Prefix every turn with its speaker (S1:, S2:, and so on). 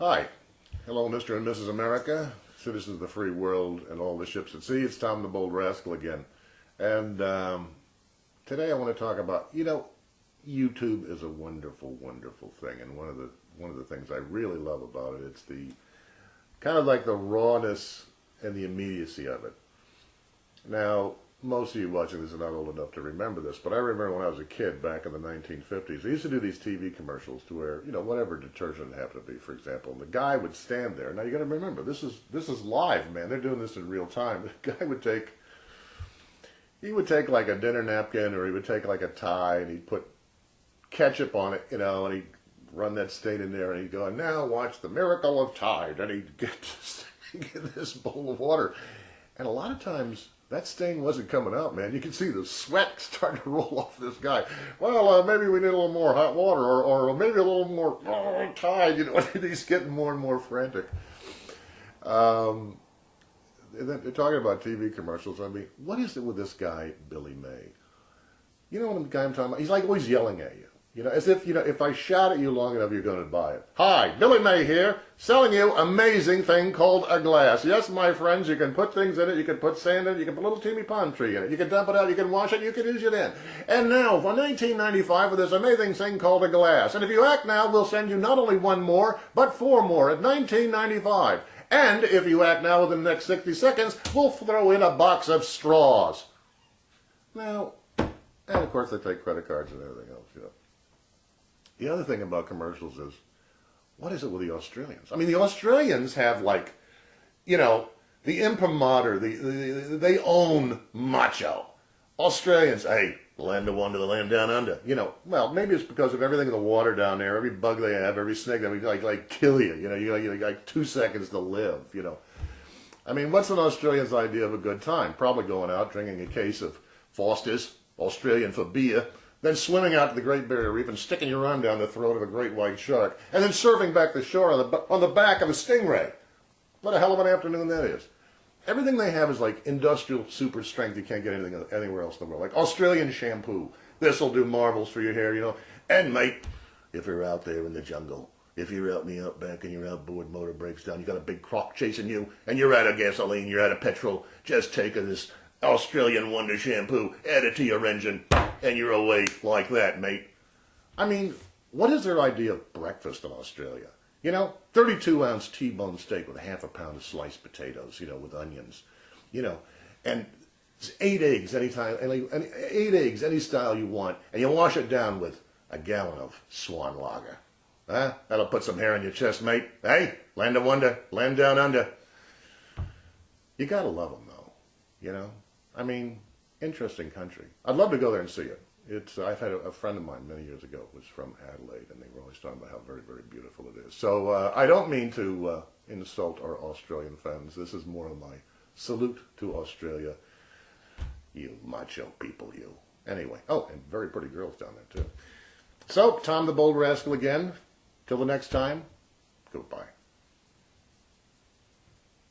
S1: Hi. Hello, Mr. and Mrs. America, citizens of the free world and all the ships at sea. It's Tom the Bold Rascal again. And today I want to talk about, YouTube is a wonderful, wonderful thing. And one of the things I really love about it, it's the kind of like the rawness and the immediacy of it. Now, most of you watching this are not old enough to remember this, but I remember when I was a kid back in the 1950s, they used to do these TV commercials to where, whatever detergent it happened to be, for example, and the guy would stand there. Now you got to remember, this is live, man. They're doing this in real time. The guy would take like a dinner napkin, or he would take like a tie, and he'd put ketchup on it, and he'd run that stain in there, and he'd go, and now watch the miracle of Tide, and he'd get this bowl of water, and a lot of times that stain wasn't coming out, man. You could see the sweat starting to roll off this guy. Well, maybe we need a little more hot water, or maybe a little more Tide. He's getting more and more frantic. And then they're talking about TV commercials. I mean, what is it with this guy, Billy May? You know what the guy I'm talking about? He's like always yelling at you. As if, if I shout at you long enough, you're going to buy it. Hi, Billy May here, selling you amazing thing called a glass. Yes, my friends, you can put things in it. You can put sand in it. You can put a little teeny palm tree in it. You can dump it out. You can wash it. You can use it in. And now, for $19.95 with this amazing thing called a glass. And if you act now, we'll send you not only one more, but four more at $19.95. And if you act now within the next 60 seconds, we'll throw in a box of straws. Now, and of course they take credit cards and everything else, The other thing about commercials is, what is it with the Australians? I mean, the Australians have the imprimatur, they own Macho. Australians, hey, land of wonder, the land down under. Well, maybe it's because of everything in the water down there, every bug they have, every snake, they like kill you. You like 2 seconds to live. I mean, what's an Australian's idea of a good time? Probably going out, drinking a case of Foster's, Australian for beer, then swimming out to the Great Barrier Reef and sticking your arm down the throat of a great white shark, and then surfing back the shore on the back of a stingray. What a hell of an afternoon that is. Everything they have is like industrial super strength. You can't get anything anywhere else in the world. Like Australian shampoo. This'll do marvels for your hair, And mate, if you're out there in the jungle, if you're out in the outback and your outboard motor breaks down, you got a big croc chasing you, and you're out of gasoline, you're out of petrol, just take this Australian Wonder shampoo, add it to your engine, and you're away like that, mate. I mean, what is their idea of breakfast in Australia? 32-ounce T-bone steak with half a pound of sliced potatoes, with onions, and 8 eggs anytime, 8 eggs any style you want, and you wash it down with a gallon of Swan Lager. Huh? That'll put some hair on your chest, mate. Hey, land of wonder, land down under. You gotta love them, though, I mean, interesting country. I'd love to go there and see it. I've had a friend of mine many years ago was from Adelaide, and they were always talking about how very, very beautiful it is. So I don't mean to insult our Australian fans. This is more of my salute to Australia. You macho people, you. Anyway, oh, and very pretty girls down there, too. So, Tom the Bold Rascal again. Till the next time, goodbye.